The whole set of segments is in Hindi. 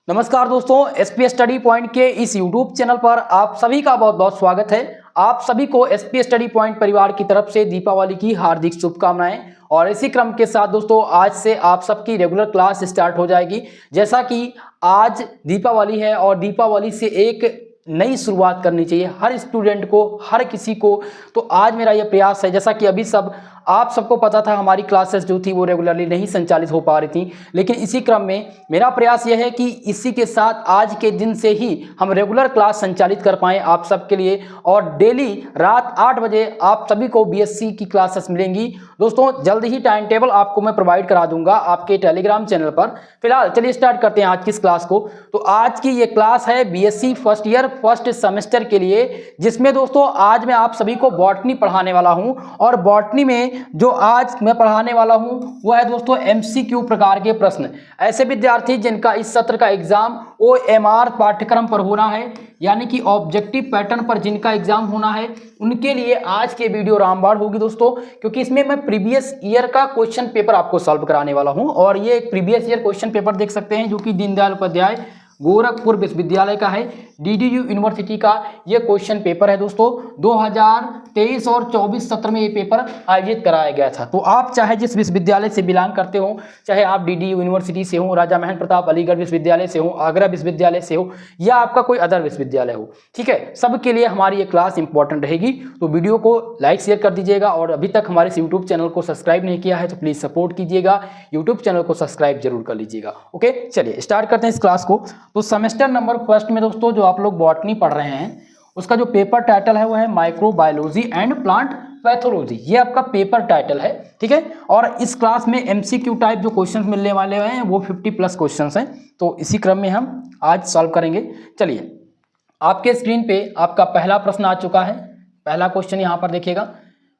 नमस्कार दोस्तों, एसपी स्टडी पॉइंट के इस यूट्यूब चैनल पर आप सभी का बहुत बहुत स्वागत है। आप सभी को एसपी स्टडी पॉइंट परिवार की तरफ से दीपावली की हार्दिक शुभकामनाएं। और इसी क्रम के साथ दोस्तों आज से आप सबकी रेगुलर क्लास स्टार्ट हो जाएगी। जैसा कि आज दीपावली है और दीपावली से एक नई शुरुआत करनी चाहिए हर स्टूडेंट को, हर किसी को। तो आज मेरा यह प्रयास है, जैसा कि अभी आप सबको पता था हमारी क्लासेस जो थी वो रेगुलरली नहीं संचालित हो पा रही थी, लेकिन इसी क्रम में मेरा प्रयास यह है कि इसी के साथ आज के दिन से ही हम रेगुलर क्लास संचालित कर पाएँ आप सबके लिए। और डेली रात 8 बजे आप सभी को बीएससी की क्लासेस मिलेंगी। दोस्तों जल्द ही टाइम टेबल आपको मैं प्रोवाइड करा दूंगा आपके टेलीग्राम चैनल पर। फिलहाल चलिए स्टार्ट करते हैं आज की इस क्लास को। तो आज की ये क्लास है BSc first year first semester के लिए, जिसमें दोस्तों आज मैं आप सभी को बॉटनी पढ़ाने वाला हूं। और बॉटनी में जो आज मैं पढ़ाने वाला हूं वो है दोस्तों एमसीक्यू प्रकार के प्रश्न। ऐसे विद्यार्थी जिनका इस सत्र का एग्जाम ओएमआर पाठ्यक्रम पर होना है, यानी कि ऑब्जेक्टिव पैटर्न पर जिनका एग्जाम होना है, उनके लिए आज के वीडियो रामबाण होगी दोस्तों, क्योंकि इसमें मैं प्रीवियस ईयर का क्वेश्चन पेपर आपको सॉल्व कराने वाला हूं। और ये प्रीवियस ईयर क्वेश्चन पेपर देख सकते हैं जो कि दीनदयाल उपाध्याय गोरखपुर विश्वविद्यालय का है, डीडीयू यूनिवर्सिटी का ये क्वेश्चन पेपर है दोस्तों। 2023 और 24 सत्र में ये पेपर आयोजित कराया गया था। तो आप चाहे जिस विश्वविद्यालय से बिलोंग करते हो, चाहे आप डीडीयू यूनिवर्सिटी से हो, राजा महन प्रताप अलीगढ़ विश्वविद्यालय से हो, आगरा विश्वविद्यालय से हो, या आपका कोई अदर विश्वविद्यालय हो, ठीक है, सबके लिए हमारी ये क्लास इंपॉर्टेंट रहेगी। तो वीडियो को लाइक शेयर कर दीजिएगा। और अभी तक हमारे इस यूट्यूब चैनल को सब्सक्राइब नहीं किया है तो प्लीज़ सपोर्ट कीजिएगा, यूट्यूब चैनल को सब्सक्राइब जरूर कर लीजिएगा। ओके, चलिए स्टार्ट करते हैं इस क्लास को। तो सेमेस्टर नंबर फर्स्ट में दोस्तों जो आप लोग बॉटनी पढ़ रहे हैं उसका जो पेपर टाइटल है वो है माइक्रोबायोलॉजी एंड प्लांट पैथोलॉजी। ये आपका पेपर टाइटल है, ठीक है। और इस क्लास में एमसीक्यू टाइप जो क्वेश्चंस मिलने वाले हैं वो 50+ क्वेश्चंस हैं। तो इसी क्रम में हम आज सॉल्व करेंगे। चलिए, आपके स्क्रीन पे आपका पहला प्रश्न आ चुका है। पहला क्वेश्चन यहाँ पर देखिएगा,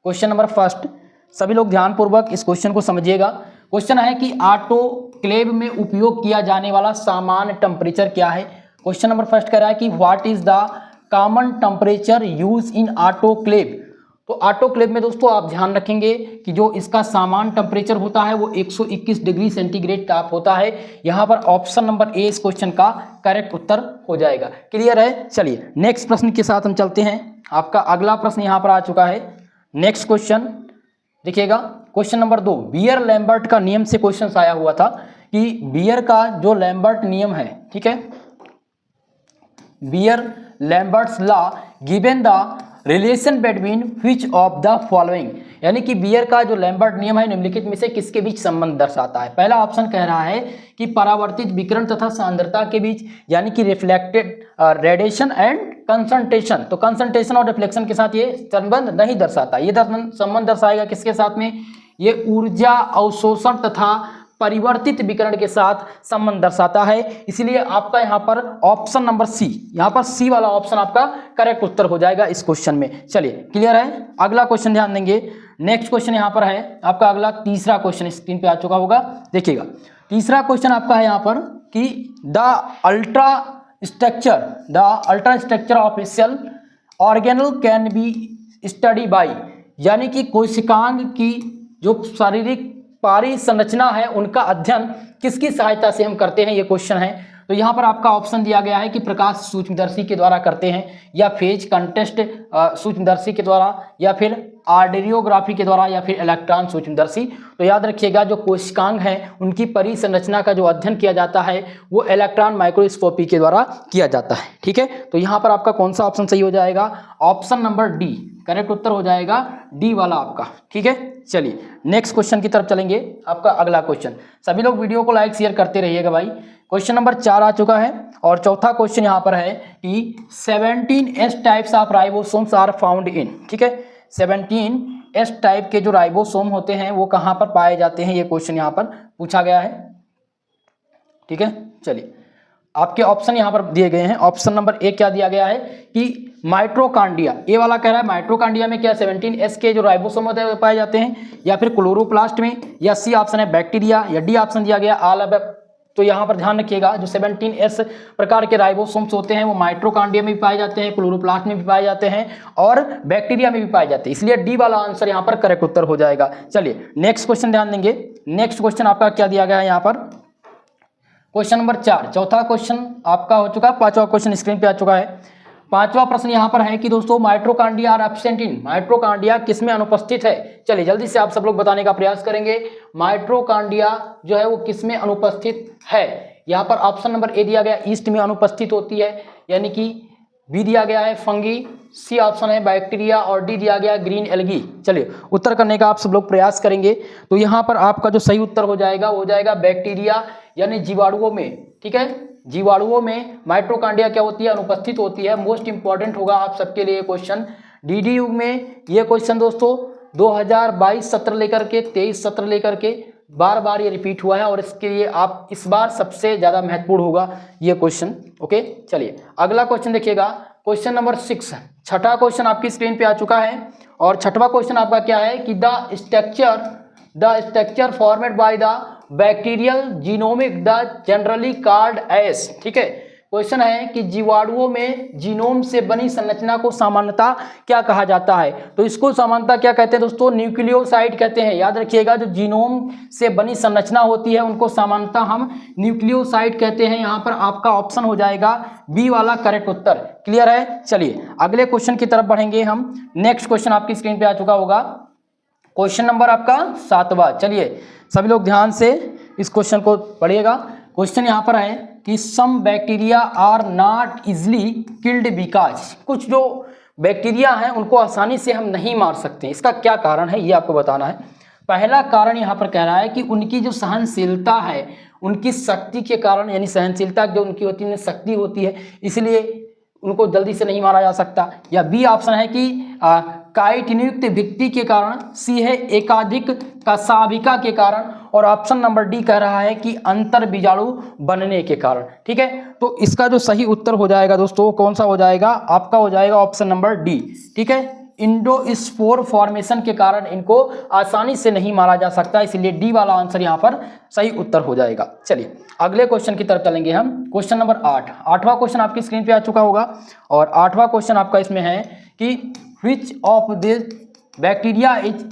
क्वेश्चन नंबर फर्स्ट। सभी लोग ध्यानपूर्वक इस क्वेश्चन को समझिएगा। क्वेश्चन है कि ऑटोक्लेव में उपयोग किया जाने वाला सामान्य टेम्परेचर क्या है। क्वेश्चन नंबर फर्स्ट कह रहा है कि what is the common temperature use in autoclave. तो ऑटोक्लेव में दोस्तों आप ध्यान रखेंगे कि जो इसका सामान्य टेम्परेचर होता है वो 121 डिग्री सेंटीग्रेड ताप होता है। यहाँ पर ऑप्शन नंबर ए इस क्वेश्चन का करेक्ट उत्तर हो जाएगा। क्लियर है। चलिए नेक्स्ट प्रश्न के साथ हम चलते हैं। आपका अगला प्रश्न यहाँ पर आ चुका है। नेक्स्ट क्वेश्चन देखिएगा, क्वेश्चन नंबर 2। बियर लैम्बर्ट का नियम से क्वेश्चन आया हुआ था कि बियर का जो लैम्बर्ट नियम है, ठीक है, Beer Lambert's law given the relation between which of the following, यानी कि बियर का जो लैम्बर्ट नियम है निम्नलिखित में से किसके बीच संबंध दर्शाता है। पहला ऑप्शन कह रहा है कि परावर्तित विकिरण तथा सांद्रता के बीच, यानी कि रिफ्लेक्टेड रेडिएशन एंड कंसंट्रेशन। तो कंसंट्रेशन और रिफ्लेक्शन के साथ ये संबंध नहीं दर्शाता। ये संबंध दर्शाएगा किसके साथ में, ये ऊर्जा अवशोषण तथा परिवर्तित विकिरण के साथ संबंध दर्शाता है। इसलिए आपका यहाँ पर ऑप्शन नंबर सी, यहाँ पर सी वाला ऑप्शन आपका करेक्ट उत्तर हो जाएगा इस क्वेश्चन में। चलिए क्लियर है। अगला क्वेश्चन ध्यान देंगे। नेक्स्ट क्वेश्चन यहाँ पर है आपका अगला तीसरा क्वेश्चन, स्क्रीन पे आ चुका होगा, देखिएगा। तीसरा क्वेश्चन आपका है यहाँ पर कि the ultra structure of a cell organelle can be study by, यानी कि कोशिकांग की जो शारीरिक परिसंरचना है उनका अध्ययन किसकी सहायता से हम करते हैं, ये क्वेश्चन है। तो यहाँ पर आपका ऑप्शन दिया गया है कि प्रकाश सूक्ष्मदर्शी के द्वारा करते हैं, या फेज कंटेस्ट सूक्ष्मदर्शी के द्वारा, या फिर आर्डेरियोग्राफी के द्वारा, या फिर इलेक्ट्रॉन सूक्ष्मदर्शी। तो याद रखिएगा जो कोशिकांग हैं उनकी परिसंरचना का जो अध्ययन किया जाता है वो इलेक्ट्रॉन माइक्रोस्कोपी के द्वारा किया जाता है, ठीक है। तो यहाँ पर आपका कौन सा ऑप्शन सही हो जाएगा, ऑप्शन नंबर डी करेक्ट उत्तर हो जाएगा, डी वाला आपका, ठीक है। चलिए नेक्स्ट क्वेश्चन की तरफ चलेंगे। आपका अगला क्वेश्चन, सभी लोग वीडियो को लाइक शेयर करते रहिएगा भाई। क्वेश्चन नंबर 4 आ चुका है और चौथा क्वेश्चन यहाँ पर है कि 17 types of ribosomes are found in, ठीक है। 17 टाइप के जो राइबोसोम होते हैं वो कहाँ पर पाए जाते हैं, ये क्वेश्चन यहाँ पर पूछा गया है, ठीक है। चलिए आपके ऑप्शन यहाँ पर दिए गए हैं। ऑप्शन नंबर ए क्या दिया गया है कि माइट्रोकांडिया, ए वाला कह रहा है माइट्रोकांडिया में क्या 17 के जो राइबोसोम होते हैं पाए जाते हैं, या फिर क्लोरोप्लास्ट में, या सी ऑप्शन है बैक्टीरिया, या डी ऑप्शन दिया गया ऑल ऑफ। तो यहाँ पर ध्यान रखिएगा जो 17 प्रकार के राइबोसोम्स होते हैं वो माइट्रोकांडिया में भी पाए जाते हैं, क्लोरोप्लास्ट में भी पाए जाते हैं और बैक्टीरिया में भी पाए जाते हैं। इसलिए डी वाला आंसर यहाँ पर करेक्ट उत्तर हो जाएगा। चलिए नेक्स्ट क्वेश्चन ध्यान देंगे। नेक्स्ट क्वेश्चन आपका क्या दिया गया है यहाँ पर, क्वेश्चन नंबर 4, चौथा क्वेश्चन आपका हो चुका है, पांचवा क्वेश्चन स्क्रीन पे आ चुका है। पांचवा प्रश्न यहाँ पर है कि दोस्तों mitochondria are absent in, mitochondria किसमें अनुपस्थित है। चलिए जल्दी से आप सब लोग बताने का प्रयास करेंगे, माइटोकॉन्ड्रिया जो है वो किसमें अनुपस्थित है। यहाँ पर ऑप्शन नंबर ए दिया गया ईस्ट में अनुपस्थित होती है, यानी कि बी दिया गया है फंगी, सी ऑप्शन है बैक्टीरिया और डी दिया गया ग्रीन एल्गी। चलिए उत्तर करने का आप सब लोग प्रयास करेंगे। तो यहाँ पर आपका जो सही उत्तर हो जाएगा वो हो जाएगा बैक्टीरिया यानी जीवाणुओं में। ठीक है, जीवाणुओं में माइटोकॉन्ड्रिया क्या होती है, अनुपस्थित होती है। मोस्ट इंपॉर्टेंट होगा आप सबके लिए क्वेश्चन डीडीयू में। ये क्वेश्चन दोस्तों 2022 सत्र लेकर के 23 सत्र लेकर के बार बार ये रिपीट हुआ है और इसके लिए आप इस बार सबसे ज़्यादा महत्वपूर्ण होगा ये क्वेश्चन। ओके, चलिए अगला क्वेश्चन देखिएगा, क्वेश्चन नंबर 6, छठा क्वेश्चन आपकी स्क्रीन पे आ चुका है। और छठवां क्वेश्चन आपका क्या है कि the structure formed by the bacterial genomic the generally called as. ठीक है, क्वेश्चन है कि जीवाणुओं में जीनोम से बनी संरचना को सामान्यतः क्या कहा जाता है। तो इसको सामान्यतः क्या कहते हैं दोस्तों, न्यूक्लियोसाइड कहते हैं। याद रखिएगा, जो जीनोम से बनी संरचना होती है उनको सामान्यतः हम न्यूक्लियोसाइड कहते हैं। यहाँ पर आपका ऑप्शन हो जाएगा बी वाला करेक्ट उत्तर। क्लियर है। चलिए अगले क्वेश्चन की तरफ बढ़ेंगे हम। नेक्स्ट क्वेश्चन आपकी स्क्रीन पे आ चुका होगा, क्वेश्चन नंबर आपका 7वां। चलिए सभी लोग ध्यान से इस क्वेश्चन को पढ़िएगा। क्वेश्चन यहाँ पर है कि some bacteria are not easily killed because, कुछ जो बैक्टीरिया हैं उनको आसानी से हम नहीं मार सकते, इसका क्या कारण है ये आपको बताना है। पहला कारण यहाँ पर कह रहा है कि उनकी जो सहनशीलता है, उनकी शक्ति के कारण, यानी सहनशीलता जो उनकी होती है शक्ति होती है, इसलिए उनको जल्दी से नहीं मारा जा सकता। या बी ऑप्शन है कि काइटिनयुक्त भित्ति के कारण, सी है एकाधिक कशाभिका के कारण, और ऑप्शन नंबर डी कह रहा है कि अंतर बीजाणु बनने के कारण। ठीक है, तो इसका जो सही उत्तर हो जाएगा दोस्तों कौन सा हो जाएगा, आपका हो जाएगा ऑप्शन नंबर डी। ठीक है, इंडोस्पोर फॉर्मेशन के कारण इनको आसानी से नहीं मारा जा सकता, इसलिए डी वाला आंसर यहाँ पर सही उत्तर हो जाएगा। चलिए अगले क्वेश्चन की तरफ चलेंगे हम। क्वेश्चन नंबर 8, आठवां क्वेश्चन आपकी स्क्रीन पे आ चुका होगा। और आठवां क्वेश्चन आपका इसमें है कि which of these bacteria is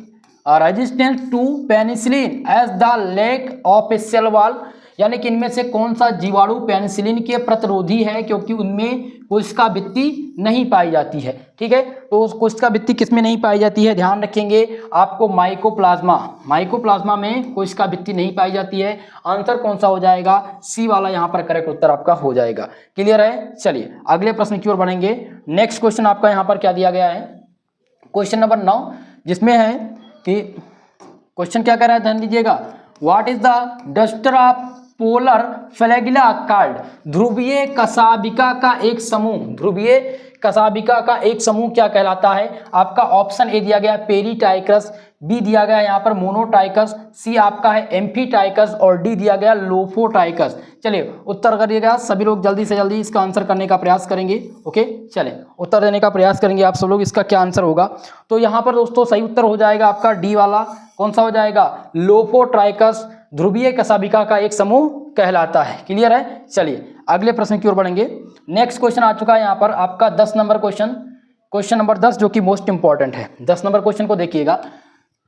resistant to penicillin as the lack of a cell wall, यानी कि इनमें से कौन सा जीवाणु पेनिसिलिन के प्रतिरोधी है क्योंकि उनमें कोशिका भित्ति नहीं पाई जाती है। ठीक है, तो कोशिका भित्ति किसमें नहीं पाई जाती है, ध्यान रखेंगे आपको माइकोप्लाज्मा में कोशिका भित्ति नहीं पाई जाती है। आंसर कौन सा हो जाएगा, सी वाला यहाँ पर करेक्ट उत्तर आपका हो जाएगा। क्लियर है। चलिए अगले प्रश्न की ओर बढ़ेंगे। नेक्स्ट क्वेश्चन आपका यहाँ पर क्या दिया गया है, क्वेश्चन नंबर 9, जिसमें है कि क्वेश्चन क्या कह रहा है, ध्यान दीजिएगा। What is the duster of polar flagella called, ध्रुवीय कशाभिका का एक समूह, ध्रुवीय कशाभिका का एक समूह क्या कहलाता है। आपका ऑप्शन ए दिया गया पेरीटाइकस, बी दिया गया यहाँ पर मोनोटाइकस, सी आपका है एम्फीटाइकस और डी दिया गया लोफोटाइकस। चलिए उत्तर करिएगा, सभी लोग जल्दी से जल्दी इसका आंसर करने का प्रयास करेंगे। ओके, चलिए उत्तर देने का प्रयास करेंगे आप सब लोग, इसका क्या आंसर होगा। तो यहाँ पर दोस्तों सही उत्तर हो जाएगा आपका डी वाला, कौन सा हो जाएगा, लोफोट्राइकस ध्रुवीय कशाभिका का एक समूह कहलाता है। क्लियर है। चलिए अगले प्रश्न की ओर बढ़ेंगे। नेक्स्ट क्वेश्चन आ चुका है यहाँ पर आपका 10 नंबर क्वेश्चन, क्वेश्चन नंबर 10 जो कि मोस्ट इंपॉर्टेंट है। 10 नंबर क्वेश्चन को देखिएगा।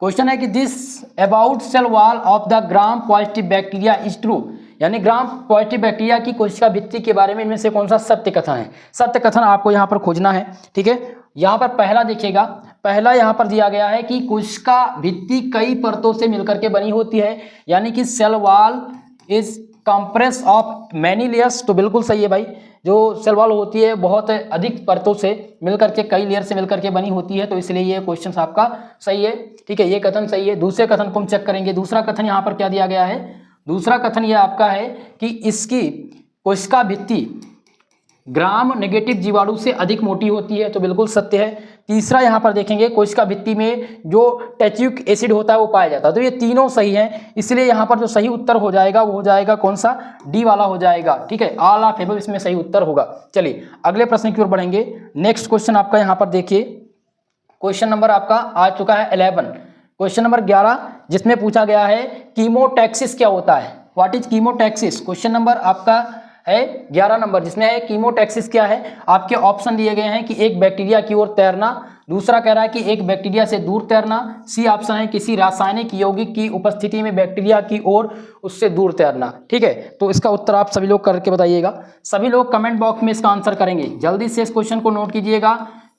क्वेश्चन है कि this about cell wall of the gram positive bacteria is true, यानी ग्राम पॉजिटिव बैक्टीरिया की कोशिका भित्ति के बारे में इनमें से कौन सा सत्य कथन है। सत्य कथन आपको यहाँ पर खोजना है। ठीक है, यहाँ पर पहला देखिएगा, पहला यहाँ पर दिया गया है कि कोशिका भित्ति कई परतों से मिलकर के बनी होती है, यानी कि cell wall is compress of many layers. तो बिल्कुल सही है भाई, जो सेल वॉल होती है बहुत अधिक परतों से मिलकर के, कई लेयर से मिलकर के बनी होती है, तो इसलिए ये क्वेश्चन आपका सही है। ठीक है, ये कथन सही है। दूसरे कथन को हम चेक करेंगे। दूसरा कथन यहाँ पर क्या दिया गया है, दूसरा कथन ये आपका है कि इसकी कोशिका भित्ति ग्राम नेगेटिव जीवाणु से अधिक मोटी होती है, तो बिल्कुल सत्य है। तीसरा यहाँ पर देखेंगे, कोशिका भित्ति में जो टेचिक एसिड होता है वो पाया जाता है, तो ये तीनों सही हैं, इसलिए यहाँ पर जो सही उत्तर हो जाएगा वो हो जाएगा कौन सा, डी वाला हो जाएगा। ठीक है, ऑल ऑफ एबव इसमें सही उत्तर होगा। चलिए अगले प्रश्न की ओर बढ़ेंगे। नेक्स्ट क्वेश्चन आपका यहाँ पर देखिए, क्वेश्चन नंबर आपका आ चुका है 11, क्वेश्चन नंबर 11, जिसमें पूछा गया है कीमोटैक्सिस क्या होता है, what is chemotaxis. Question number आपका है 11 नंबर, जिसमें है कीमोटैक्सिस क्या है। आपके ऑप्शन दिए गए हैं कि एक बैक्टीरिया की ओर तैरना, दूसरा कह रहा है कि एक बैक्टीरिया से दूर तैरना। सी ऑप्शन है किसी रासायनिक यौगिक की उपस्थिति में बैक्टीरिया की ओर उससे दूर तैरना। ठीक है, तो इसका उत्तर आप सभी लोग करके बताइएगा। सभी लोग कमेंट बॉक्स में इसका आंसर करेंगे। जल्दी से इस क्वेश्चन को नोट कीजिएगा।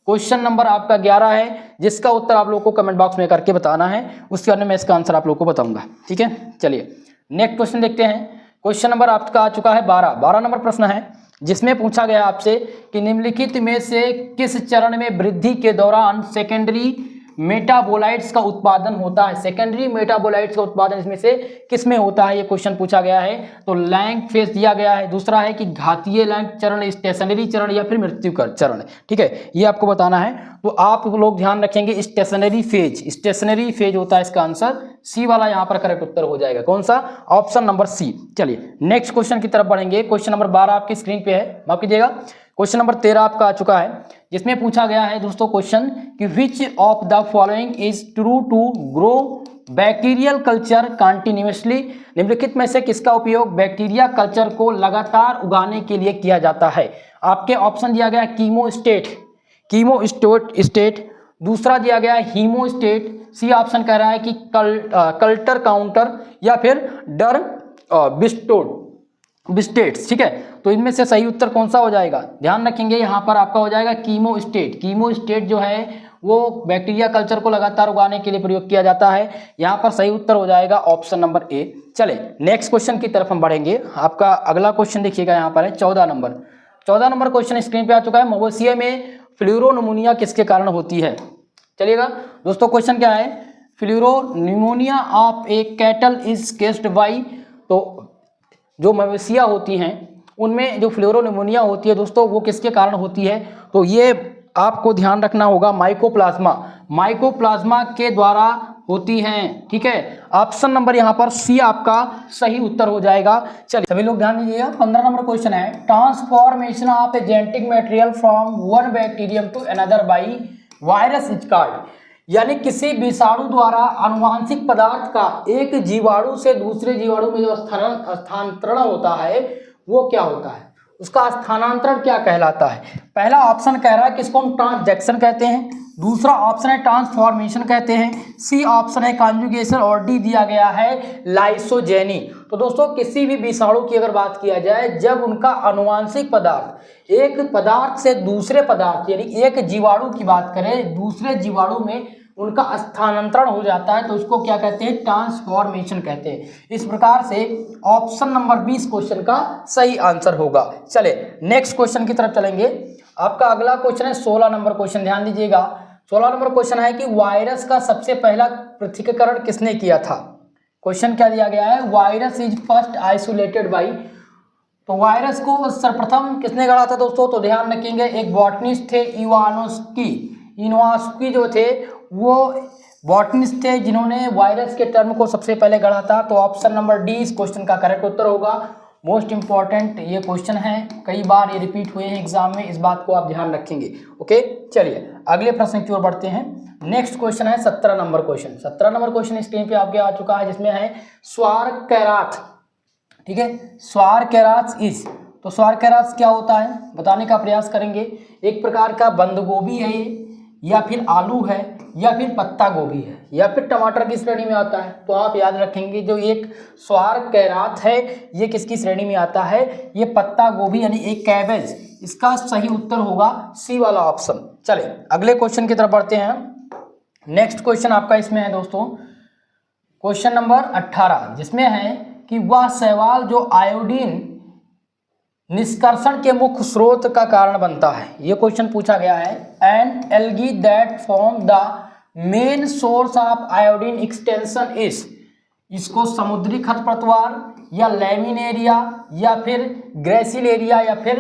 क्वेश्चन नंबर आपका 11 है, जिसका उत्तर आप लोग को कमेंट बॉक्स में करके बताना है। उसके बाद में इसका आंसर आप लोग को बताऊंगा। ठीक है, चलिए नेक्स्ट क्वेश्चन देखते हैं। क्वेश्चन नंबर आपका आ चुका है 12 नंबर प्रश्न है, जिसमें पूछा गया आपसे कि निम्नलिखित में से किस चरण में वृद्धि के दौरान सेकेंडरी मेटाबोलाइट्स का उत्पादन होता है। सेकेंडरी मेटाबोलाइट्स का उत्पादन इसमें से किस में होता है, ये क्वेश्चन पूछा गया है। तो लैंग फेज दिया गया है, दूसरा है कि घातीय लैंग चरण, स्टेशनरी चरण या फिर मृत्युकर चरण। ठीक है, ये आपको बताना है। तो आप लोग ध्यान रखेंगे स्टेशनरी फेज होता है इसका आंसर। सी वाला यहाँ पर करेक्ट उत्तर हो जाएगा। कौन सा? Option number C. चलिए नेक्स्ट क्वेश्चन की तरफ बढ़ेंगे। क्वेश्चन नंबर 12 आपकी स्क्रीन पे है, माफ कीजिएगा। क्वेश्चन नंबर 13 आपका आ चुका है, जिसमें पूछा गया है दोस्तों क्वेश्चन कि which of the following is true to grow bacterial culture continuously. निम्नलिखित में से किसका उपयोग बैक्टीरिया कल्चर को लगातार उगाने के लिए किया जाता है। आपके ऑप्शन दिया गया कीमोस्टेट, दूसरा दिया गया है हीमोस्टेट, सी ऑप्शन कह रहा है कि कल्टर काउंटर या फिर बिस्टेट्स। ठीक है, तो इनमें से सही उत्तर कौन सा हो जाएगा? ध्यान रखेंगे यहाँ पर आपका हो जाएगा कीमोस्टेट जो है वो बैक्टीरिया कल्चर को लगातार उगाने के लिए प्रयोग किया जाता है। यहाँ पर सही उत्तर हो जाएगा ऑप्शन नंबर ए। चले नेक्स्ट क्वेश्चन की तरफ हम बढ़ेंगे। आपका अगला क्वेश्चन देखिएगा, यहाँ पर है 14 नंबर क्वेश्चन स्क्रीन पे आ चुका है। मवेशियों में फ्लूरोनिमोनिया किसके कारण होती है? चलिएगा दोस्तों, क्वेश्चन क्या है? Pleuropneumonia of a cattle is caused by. तो जो मवेशियाँ होती हैं उनमें जो फ्लोरोनिमोनिया होती है दोस्तों, वो किसके कारण होती है? तो ये आपको ध्यान रखना होगा, माइकोप्लाज्मा के द्वारा होती हैं। ठीक है, ऑप्शन नंबर यहाँ पर सी आपका सही उत्तर हो जाएगा। चलिए सभी लोग ध्यान दीजिएगा। 15 नंबर क्वेश्चन है, transformation of a genetic material from one bacterium to another by virus is called. यानी किसी विषाणु द्वारा आनुवांशिक पदार्थ का एक जीवाणु से दूसरे जीवाणु में जो स्थानांतरण होता है वो क्या होता है, उसका स्थानांतरण क्या कहलाता है? पहला ऑप्शन कह रहा है कि इसको हम ट्रांसजेक्शन कहते हैं, दूसरा ऑप्शन है ट्रांसफॉर्मेशन कहते हैं, सी ऑप्शन है कॉन्जुगेशन और डी दिया गया है लाइसोजेनी। तो दोस्तों किसी भी विषाणु की अगर बात किया जाए, जब उनका आनुवांशिक पदार्थ एक पदार्थ से दूसरे पदार्थ यानी एक जीवाणु की बात करें, दूसरे जीवाणु में उनका स्थानांतरण हो जाता है तो उसको क्या कहते हैं? ट्रांसफॉर्मेशन कहते हैं। इस प्रकार से ऑप्शन नंबर 20 क्वेश्चन का सही आंसर होगा। चले नेक्स्ट क्वेश्चन की तरफ चलेंगे। आपका अगला क्वेश्चन है 16 नंबर क्वेश्चन, ध्यान दीजिएगा। 16 नंबर क्वेश्चन है कि वायरस का सबसे पहला पृथक्करण किसने किया था? क्वेश्चन क्या दिया गया है? Virus is first isolated by. तो वायरस को सर्वप्रथम किसने गढ़ा था दोस्तों? तो ध्यान रखेंगे, एक बॉटनिस्ट थे इवानोस्की जो थे वो बॉटनिस्ट थे जिन्होंने वायरस के टर्म को सबसे पहले गढ़ा था। तो ऑप्शन नंबर डी इस क्वेश्चन का करेक्ट उत्तर होगा। मोस्ट इंपॉर्टेंट ये क्वेश्चन है, कई बार ये रिपीट हुए हैं एग्जाम में, इस बात को आप ध्यान रखेंगे। ओके, चलिए अगले प्रश्न की ओर बढ़ते हैं। नेक्स्ट क्वेश्चन है 17 number question. 17 number question screen पे आपके आ चुका है, जिसमें है स्वारकैराथ। ठीक है, स्वारकैराथ इज, तो स्वारकैराथ क्या होता है बताने का प्रयास करेंगे। एक प्रकार का बंद गोभी है ये, या फिर आलू है, या फिर पत्ता गोभी है, या फिर टमाटर की श्रेणी में आता है। तो आप याद रखेंगे जो एक स्वारकैराथ है ये किसकी श्रेणी में आता है? ये पत्ता गोभी यानी एक कैबेज। इसका सही उत्तर होगा सी वाला ऑप्शन। चले अगले क्वेश्चन की तरफ बढ़ते हैं। नेक्स्ट क्वेश्चन आपका इसमें है दोस्तों क्वेश्चन नंबर 18, जिसमें है कि वह शैवाल जो आयोडीन निष्कर्षण के मुख्य स्रोत का कारण बनता है। ये क्वेश्चन पूछा गया है। An algae that form the main source of iodine extension is. इसको समुद्री खरपतवार या लैमिनेरिया या फिर ग्रेसिलेरिया या फिर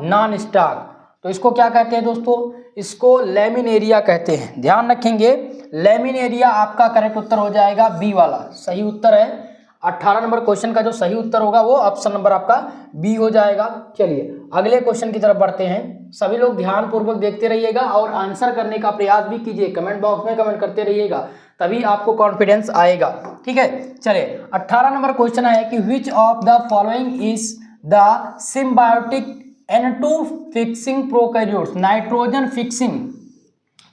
नॉन स्टाक। तो इसको क्या कहते हैं दोस्तों? इसको लैमिनेरिया कहते हैं। ध्यान रखेंगे, लैमिनेरिया आपका करेक्ट उत्तर हो जाएगा बी वाला सही उत्तर है। 18 नंबर क्वेश्चन का जो सही उत्तर होगा वो ऑप्शन नंबर आपका बी हो जाएगा। चलिए अगले क्वेश्चन की तरफ बढ़ते हैं। सभी लोग ध्यान पूर्वक देखते रहिएगा और आंसर करने का प्रयास भी कीजिए। कमेंट बॉक्स में कमेंट करते रहिएगा, तभी आपको कॉन्फिडेंस आएगा। ठीक है, चलिए 18 नंबर क्वेश्चन है कि which of the following is the symbiotic N2 fixing prokaryotes, nitrogen fixing.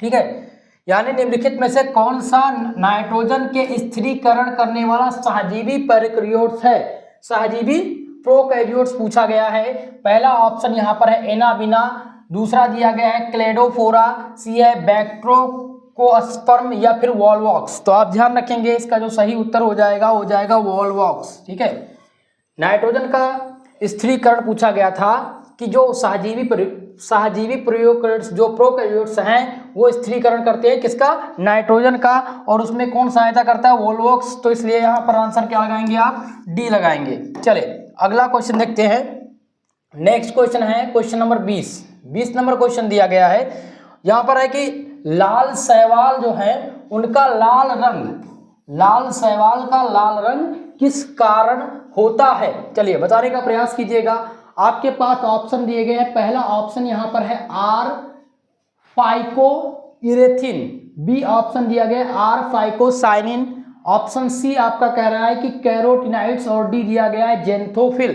ठीक है। यानी निम्नलिखित में से कौन सा नाइट्रोजन के स्थिरीकरण करने वाला सहजीवी प्रोकैरियोट्स है? सहजीवी प्रोकैरियोट्स पूछा गया है। पहला ऑप्शन यहाँ पर है एनाबिना, दूसरा दिया गया है क्लेडोफोरा, सी है बैक्ट्रोकोस्पर्म या फिर वॉलवॉक्स। तो आप ध्यान रखेंगे इसका जो सही उत्तर हो जाएगा वॉलवॉक्स। ठीक है। नाइट्रोजन का स्थिरीकरण पूछा गया था कि जो सहजीवी प्रोकैरियोट्स जो प्रोकैरियोट्स हैं वो स्थिरीकरण करते हैं किसका? नाइट्रोजन का। और उसमें कौन सहायता करता है? वॉलवॉक्स। तो इसलिए यहाँ पर आंसर क्या लगाएंगे आप? डी लगाएंगे। चले अगला क्वेश्चन देखते हैं। नेक्स्ट क्वेश्चन है क्वेश्चन नंबर 20 नंबर क्वेश्चन दिया गया है। यहाँ पर है कि लाल शैवाल जो है उनका लाल शैवाल का लाल रंग किस कारण होता है? चलिए बताने का प्रयास कीजिएगा। आपके पास ऑप्शन दिए गए हैं। पहला ऑप्शन यहाँ पर है आर फाइकोइरेथिन, बी ऑप्शन दिया गया है आर फाइकोसाइनिन, ऑप्शन सी आपका कह रहा है कि कैरोटिनाइड्स और डी दिया गया है जेंथोफिल।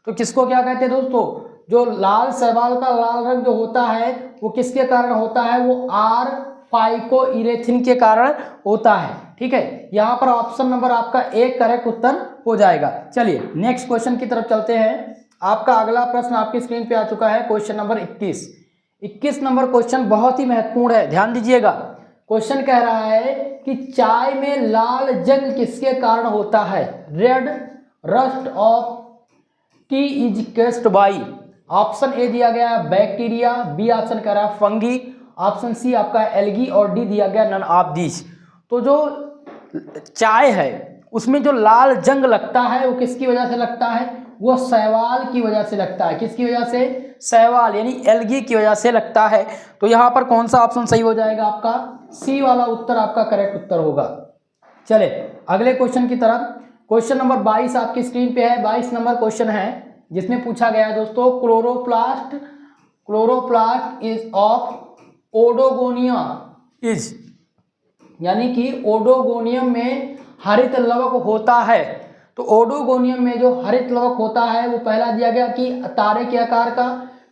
तो किसको क्या कहते हैं दोस्तों? जो लाल शैवाल का लाल रंग जो होता है वो किसके कारण होता है? वो आर फाइकोइरेथिन के कारण होता है। ठीक है। यहाँ पर ऑप्शन नंबर आपका ए करेक्ट उत्तर हो जाएगा। चलिए नेक्स्ट क्वेश्चन की तरफ चलते हैं। आपका अगला प्रश्न आपकी स्क्रीन पे आ चुका है क्वेश्चन नंबर 21 नंबर क्वेश्चन बहुत ही महत्वपूर्ण है, ध्यान दीजिएगा। क्वेश्चन कह रहा है कि चाय में लाल जंग किसके कारण होता है? Red rust of T is caused by, option A दिया गया है बैक्टीरिया, बी ऑप्शन कह रहा है फंगी, ऑप्शन सी आपका एल्गी और डी दिया गया नन ऑफ दिस। तो जो चाय है उसमें जो लाल जंग लगता है वो किसकी वजह से लगता है? वो शैवाल की वजह से लगता है। किसकी वजह से? शैवाल यानी एल्गी की वजह से लगता है। तो यहाँ पर कौन सा ऑप्शन सही हो जाएगा? आपका सी वाला उत्तर आपका करेक्ट उत्तर होगा। चले अगले क्वेश्चन की तरफ। क्वेश्चन नंबर 22 आपकी स्क्रीन पे है। 22 नंबर क्वेश्चन है जिसमें पूछा गया है दोस्तों क्लोरोप्लास्ट इज ऑफ ओडोगोनिया इज, यानी कि ओडोगोनियम में हरित लवक होता है। तो ओडोगोनियम में जो हरित लवक होता है वो पहला दिया गया कि तारे के आकार का,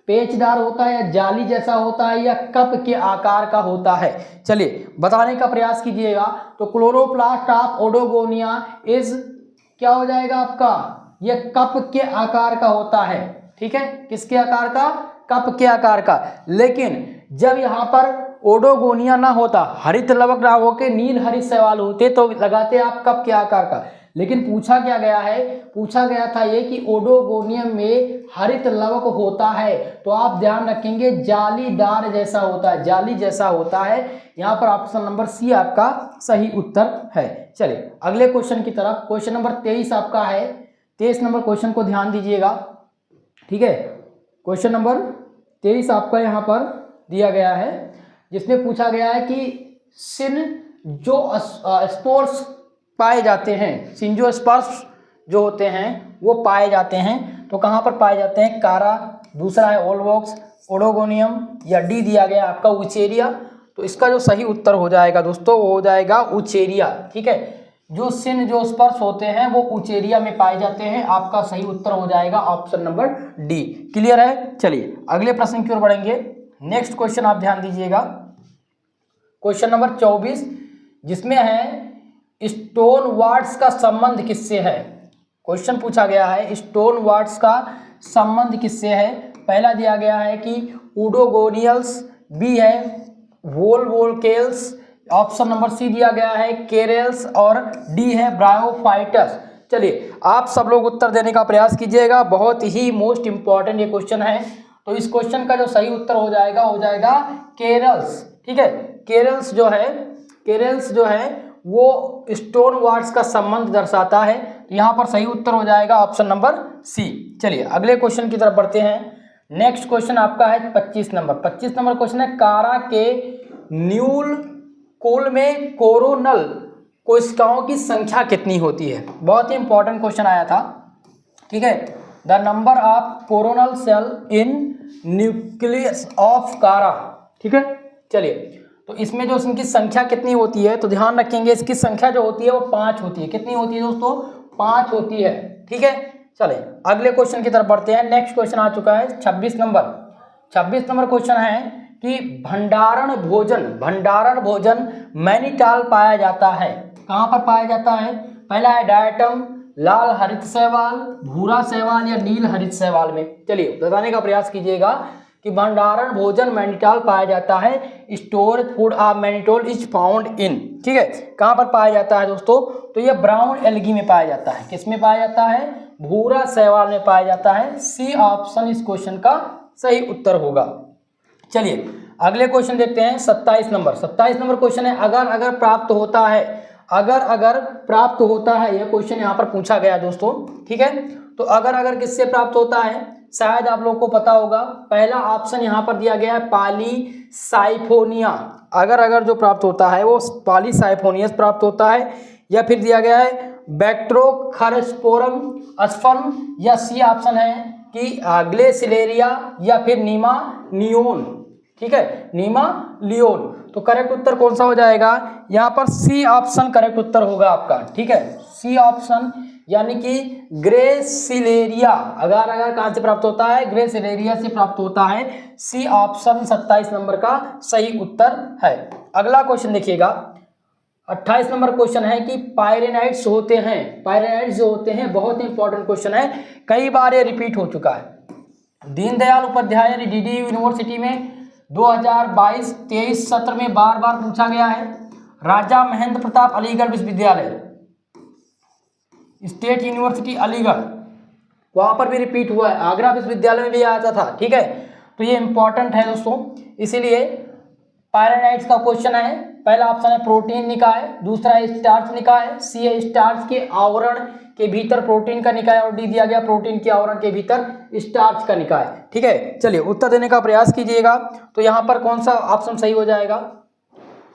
पेचदार होता है या जाली जैसा होता है या कप के आकार का होता है। चलिए बताने का प्रयास कीजिएगा। तो क्लोरोप्लास्ट ऑफ ओडोगोनिया इज क्या हो जाएगा आपका? ये कप के आकार का होता है। ठीक है। किसके आकार का? कप के आकार का। लेकिन जब यहाँ पर ओडोगोनिया ना होता, हरित लवक ना होके नील हरित शैवाल होते तो लगाते आप कप के आकार का। लेकिन पूछा क्या गया है? पूछा गया था ये कि ओडोगोनियम में हरित लवक होता है। तो आप ध्यान रखेंगे जालीदार जैसा होता है, जाली जैसा होता है। यहाँ पर ऑप्शन नंबर सी आपका सही उत्तर है। चलिए अगले क्वेश्चन की तरफ। क्वेश्चन नंबर 23 आपका है। 23 नंबर क्वेश्चन को ध्यान दीजिएगा। ठीक है। क्वेश्चन नंबर 23 आपका यहाँ पर दिया गया है जिसमें पूछा गया है कि सिन जो स्पोर्स पाए जाते हैं, सिंजियोस्पर्म्स जो होते हैं वो पाए जाते हैं। तो कहाँ पर पाए जाते हैं? कारा, दूसरा है वॉलवॉक्स, ओडोगोनियम या डी दिया गया आपका उचेरिया। तो इसका जो सही उत्तर हो जाएगा दोस्तों वो हो जाएगा उचेरिया। ठीक है। जो सिंजियोस्पर्म्स होते हैं वो उचेरिया में पाए जाते हैं। आपका सही उत्तर हो जाएगा ऑप्शन नंबर डी। क्लियर है। चलिए अगले प्रश्न की ओर बढ़ेंगे। नेक्स्ट क्वेश्चन आप ध्यान दीजिएगा। क्वेश्चन नंबर 24 जिसमें है स्टोन वार्ड्स का संबंध किससे है? क्वेश्चन पूछा गया है स्टोन वार्ड्स का संबंध किससे है? पहला दिया गया है कि ओडोगोनियल्स, बी है वोल्वोल्केल्स, ऑप्शन नंबर सी दिया गया है केरेल्स और डी है ब्रायोफाइटस। चलिए आप सब लोग उत्तर देने का प्रयास कीजिएगा। बहुत ही मोस्ट इंपॉर्टेंट ये क्वेश्चन है। तो इस क्वेश्चन का जो सही उत्तर हो जाएगा केरल्स। ठीक है। केरल्स जो है वो स्टोन वार्ड्स का संबंध दर्शाता है। तो यहाँ पर सही उत्तर हो जाएगा ऑप्शन नंबर सी। चलिए अगले क्वेश्चन की तरफ बढ़ते हैं। नेक्स्ट क्वेश्चन आपका है 25 नंबर क्वेश्चन है कारा के न्यूल कुल में कोरोनल कोशिकाओं की संख्या कितनी होती है? बहुत ही इंपॉर्टेंट क्वेश्चन आया था। ठीक है। The number of coronal cell in nucleus of Chara. ठीक है। चलिए तो इसमें जो इनकी संख्या कितनी होती है तो ध्यान रखेंगे इसकी संख्या जो होती है वो 5 होती है। कितनी होती है दोस्तों? 5 होती है। ठीक है। चले अगले क्वेश्चन की तरफ बढ़ते हैं। नेक्स्ट क्वेश्चन आ चुका है 26 नंबर क्वेश्चन है कि भंडारण भोजन मैनीटाल पाया जाता है। कहाँ पर पाया जाता है? पहला है डायटम, लाल हरित शैवाल, भूरा शैवाल या नील हरित शैवाल में। चलिए बताने का प्रयास कीजिएगा कि भंडारण भोजन मैनीटाल पाया जाता है। Storage food of mannitol is found in, ठीक है, कहाँ पर पाया जाता है दोस्तों? तो ये ब्राउन एल्गी में पाया जाता है। किस में पाया जाता है? भूरा शैवाल में पाया जाता है। सी ऑप्शन इस क्वेश्चन का सही उत्तर होगा। चलिए अगले क्वेश्चन देखते हैं 27 नंबर। 27 नंबर क्वेश्चन है अगर प्राप्त होता है, अगर प्राप्त होता है, यह क्वेश्चन यहाँ पर पूछा गया दोस्तों, ठीक है। तो अगर किससे प्राप्त होता है? शायद आप लोगों को पता होगा, पहला ऑप्शन यहाँ पर दिया गया है पॉलीसाइफोनिया। अगर जो प्राप्त होता है वो पॉलीसाइफोनियस प्राप्त होता है, या फिर दिया गया है बैक्ट्रोखरस्पोरम अस्फर्म, या सी ऑप्शन है कि ग्लेसिलेरिया या फिर नीमा नियोन, ठीक है, नीमा लियोन। तो करेक्ट उत्तर कौन सा हो जाएगा? यहाँ पर सी ऑप्शन करेक्ट उत्तर होगा आपका, ठीक है, सी ऑप्शन, यानी कि ग्रेसिलेरिया। अगर कहाँ से प्राप्त होता है? ग्रेसिलेरिया से प्राप्त होता है। सी ऑप्शन 27 नंबर का सही उत्तर है। अगला क्वेश्चन देखिएगा 28 नंबर क्वेश्चन है कि पायरेनाइट्स होते हैं, पायरेनाइट्स जो होते हैं, बहुत इंपॉर्टेंट क्वेश्चन है, कई बार ये रिपीट हो चुका है। दीनदयाल उपाध्याय डीडी यूनिवर्सिटी में 2022-23 सत्र में बार बार पूछा गया है। राजा महेंद्र प्रताप अलीगढ़ विश्वविद्यालय, स्टेट यूनिवर्सिटी अलीगढ़, वहां पर भी रिपीट हुआ है। आगरा विश्वविद्यालय में भी आता था, ठीक है। तो ये इंपॉर्टेंट है दोस्तों, इसीलिए पायरेनाइट्स का क्वेश्चन है। पहला ऑप्शन है प्रोटीन निकाय, दूसरा है स्टार्च निकाय, सी है स्टार्च के आवरण के भीतर प्रोटीन का निकाय, और डी दिया गया प्रोटीन के आवरण के भीतर स्टार्च का निकाय, ठीक है। चलिए उत्तर देने का प्रयास कीजिएगा। तो यहाँ पर कौन सा ऑप्शन सही हो जाएगा?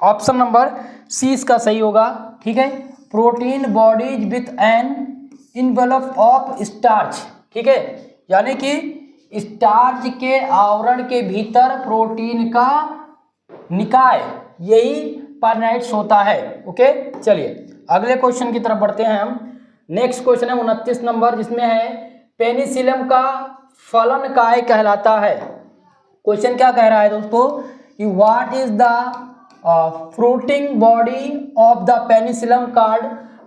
ऑप्शन नंबर सी इसका सही होगा, ठीक है। Protein bodies with an envelope of starch, ठीक है, यानी कि स्टार्च के आवरण के भीतर प्रोटीन का निकाय, यही पायरेनाइट्स होता है। ओके, चलिए अगले क्वेश्चन की तरफ बढ़ते हैं हम। नेक्स्ट क्वेश्चन है 29 नंबर, जिसमें है पेनिसिलियम का फलन काय कहलाता है। क्वेश्चन क्या कह रहा है दोस्तों कि what is the fruiting body of the Penicillium card.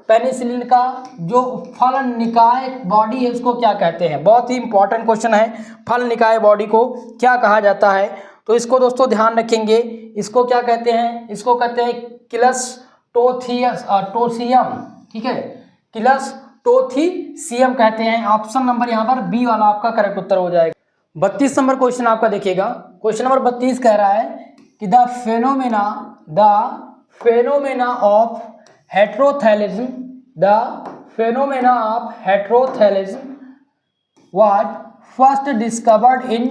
Penicillin का जो फल निकाय बॉडी है उसको क्या कहते हैं? बहुत ही इंपॉर्टेंट क्वेश्चन है। फल निकाय बॉडी को क्या कहा जाता है? तो इसको दोस्तों ध्यान रखेंगे, इसको क्या कहते हैं? इसको कहते हैं क्लस्टोथियम, ठीक है, क्लस्टोथियम कहते हैं। ऑप्शन नंबर यहाँ पर बी वाला आपका करेक्ट उत्तर हो जाएगा। 32 नंबर क्वेश्चन आपका देखिएगा। क्वेश्चन नंबर 32 कह रहा है कि the phenomena of heterothallism, was first discovered in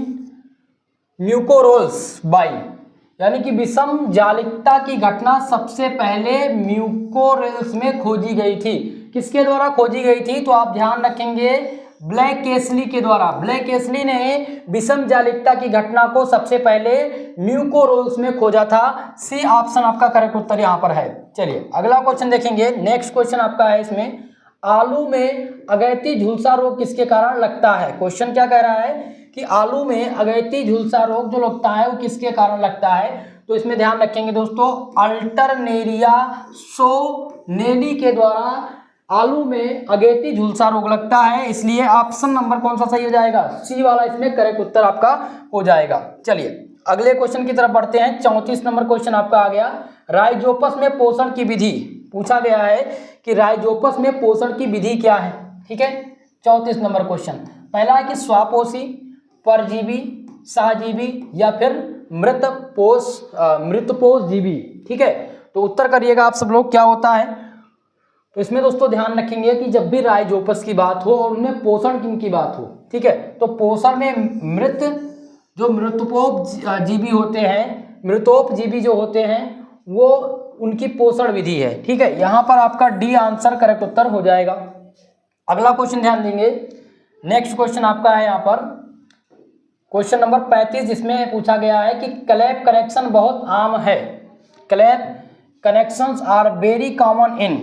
mucorales by, यानी कि विषम जालिकता की घटना सबसे पहले म्यूकोरोल्स में खोजी गई थी। किसके द्वारा खोजी गई थी? तो आप ध्यान रखेंगे ब्लैक केसली के द्वारा। ब्लैक केसली ने विषम जालिकता की घटना को सबसे पहले म्यूकोरोल्स में खोजा था। सी ऑप्शन आपका करेक्ट उत्तर यहाँ पर है। चलिए अगला क्वेश्चन देखेंगे। नेक्स्ट क्वेश्चन आपका है इसमें, आलू में अगैती झुलसा रोग किसके कारण लगता है? क्वेश्चन क्या कह रहा है कि आलू में अगैती झुलसा रोग जो लगता है वो किसके कारण लगता है? तो इसमें ध्यान रखेंगे दोस्तों, अल्टरनेरिया सोनेली के द्वारा आलू में अगैती झुलसा रोग लगता है। इसलिए ऑप्शन नंबर कौन सा सही हो जाएगा? सी वाला इसमें करेक्ट उत्तर आपका हो जाएगा। चलिए अगले क्वेश्चन की तरफ बढ़ते हैं। 34 नंबर क्वेश्चन आपका आ गया। राइजोपस में पोषण की विधि पूछा गया है कि राइजोपस में पोषण की विधि क्या है? ठीक है, 34 नंबर क्वेश्चन। पहला है कि स्वापोषी, परजीवी, सहजीवी या फिर मृतपोष जीवी। ठीक है, तो उत्तर करिएगा आप सब लोग क्या होता है। तो इसमें दोस्तों ध्यान रखेंगे कि जब भी राइजोपस की बात हो और उनमें पोषण की बात हो, ठीक है, तो पोषण में मृतोपजीवी होते हैं, मृतोपजीवी जो होते हैं वो उनकी पोषण विधि है। ठीक है, यहाँ पर आपका डी आंसर करेक्ट उत्तर हो जाएगा। अगला क्वेश्चन ध्यान देंगे। नेक्स्ट क्वेश्चन आपका है यहाँ पर क्वेश्चन नंबर 35, जिसमें पूछा गया है कि क्लैप कनेक्शन बहुत आम है। Clamp connections are very common in.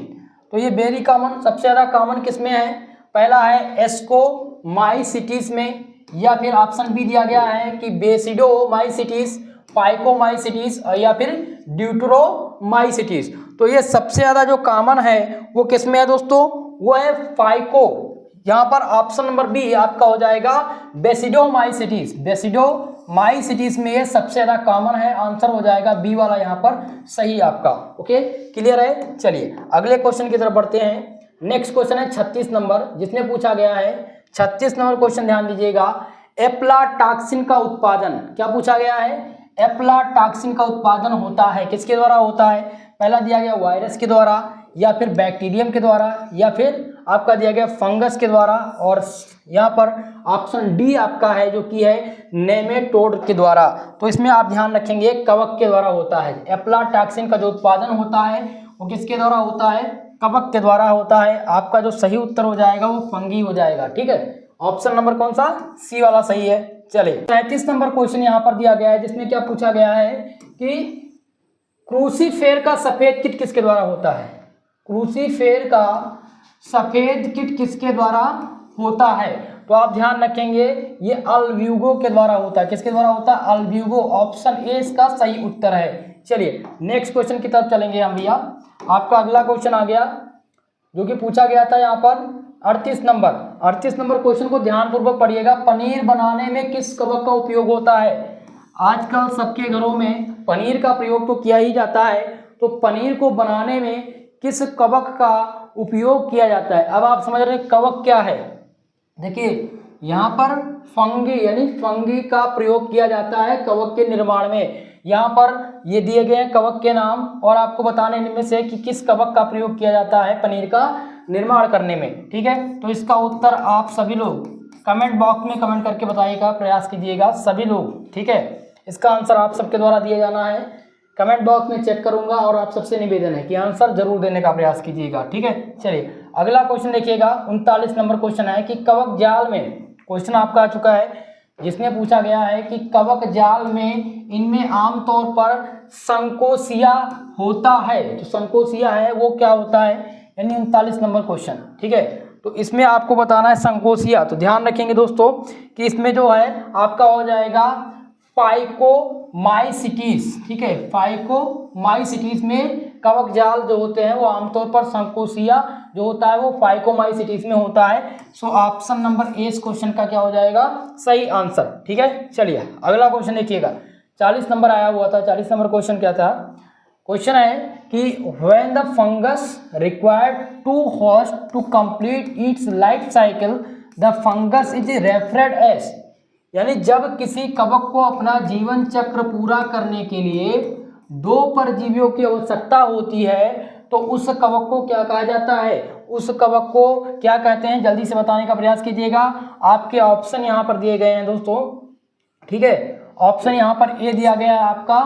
तो ये वेरी कॉमन, सबसे ज़्यादा कॉमन किस में है? पहला है एस्कोमाइसिटिस में, या फिर ऑप्शन बी दिया गया है कि बेसिडोमाइसिटिस, फाइकोमाइसिटीज या फिर ड्यूटरोमाइसिटीज। तो ये सबसे ज्यादा जो कॉमन है वो किसमें है दोस्तों, वो है फाइको। यहाँ पर ऑप्शन नंबर बी आपका हो जाएगा बेसिडोमाइसिटीज। बेसिडोमाइसिटीज में ये सबसे ज्यादा कॉमन है, आंसर हो जाएगा बी वाला यहाँ पर सही आपका। ओके, क्लियर है। चलिए अगले क्वेश्चन की तरफ बढ़ते हैं। नेक्स्ट क्वेश्चन है 36 नंबर, जिसमें पूछा गया है 36 नंबर क्वेश्चन, ध्यान दीजिएगा। एप्लाटॉक्सिन का उत्पादन, क्या पूछा गया है, एप्लाटॉक्सिन का उत्पादन होता है किसके द्वारा होता है। पहला दिया गया वायरस के द्वारा, या फिर बैक्टीरियम के द्वारा, या फिर आपका दिया गया फंगस के द्वारा, और यहाँ पर ऑप्शन डी आपका है जो कि है नेमेटोड के द्वारा। तो इसमें आप ध्यान रखेंगे कवक के द्वारा होता है। एप्लाटॉक्सिन का जो उत्पादन होता है वो किसके द्वारा होता है, कवक के द्वारा होता है। आपका जो सही उत्तर हो जाएगा वो फंगी हो जाएगा। ठीक है, ऑप्शन नंबर कौन सा, सी वाला सही है। चलिए 37 नंबर क्वेश्चन यहाँ पर दिया गया है, जिसमें क्या पूछा गया है कि क्रूसीफेर का सफेद कीट किसके द्वारा होता है। क्रूसीफेर का सफेद कीट किसके द्वारा होता है, तो आप ध्यान रखेंगे ये अल्ब्यूगो के द्वारा होता है। किसके द्वारा होता है, अल्ब्यूगो। ऑप्शन ए इसका सही उत्तर है। चलिए नेक्स्ट क्वेश्चन की तरफ चलेंगे हम भैया। आपका अगला क्वेश्चन आ गया जो कि पूछा गया था यहाँ पर 38 नंबर क्वेश्चन को ध्यानपूर्वक पढ़िएगा। पनीर बनाने में किस कवक का उपयोग होता है। आजकल सबके घरों में पनीर का प्रयोग तो किया ही जाता है, तो पनीर को बनाने में किस कवक का उपयोग किया जाता है। अब आप समझ रहे हैं कवक क्या है। देखिए यहाँ पर फंगी यानी फंगी का प्रयोग किया जाता है कवक के निर्माण में। यहाँ पर ये दिए गए हैं कवक के नाम, और आपको बताने इनमें से कि किस कवक का प्रयोग किया जाता है पनीर का निर्माण करने में। ठीक है, तो इसका उत्तर आप सभी लोग कमेंट बॉक्स में कमेंट करके बताइएगा, प्रयास कीजिएगा सभी लोग। ठीक है, इसका आंसर आप सबके द्वारा दिया जाना है। कमेंट बॉक्स में चेक करूंगा और आप सबसे निवेदन है कि आंसर जरूर देने का प्रयास कीजिएगा। ठीक है, चलिए अगला क्वेश्चन देखिएगा। 39 नंबर क्वेश्चन है कि कवक जाल में, क्वेश्चन आपका आ चुका है जिसमें पूछा गया है कि कवक जाल में इनमें आमतौर पर संकोशिया होता है। तो संकोशिया है वो क्या होता है, यानी 39 नंबर क्वेश्चन। ठीक है, तो इसमें आपको बताना है संकोशिया। तो ध्यान रखेंगे दोस्तों कि इसमें जो है आपका हो जाएगा फाइकोमाइसिटीज। ठीक है, फाइकोमाइसिटीज में कवक जाल जो होते हैं वो आमतौर पर संकोशिया जो होता है वो फाइकोमाइसिटीज में होता है। सो ऑप्शन नंबर ए इस क्वेश्चन का क्या हो जाएगा, सही आंसर। ठीक है, चलिए अगला क्वेश्चन देखिएगा। 40 नंबर आया हुआ था। 40 नंबर क्वेश्चन क्या था, क्वेश्चन है कि when the fungus required to host to complete its life cycle the fungus is referred as. यानी जब किसी कवक को अपना जीवन चक्र पूरा करने के लिए 2 परजीवियों की आवश्यकता होती है तो उस कवक को क्या कहा जाता है, उस कवक को क्या कहते हैं, जल्दी से बताने का प्रयास कीजिएगा। आपके ऑप्शन यहाँ पर दिए गए हैं दोस्तों। ठीक है, ऑप्शन यहाँ पर ए दिया गया है आपका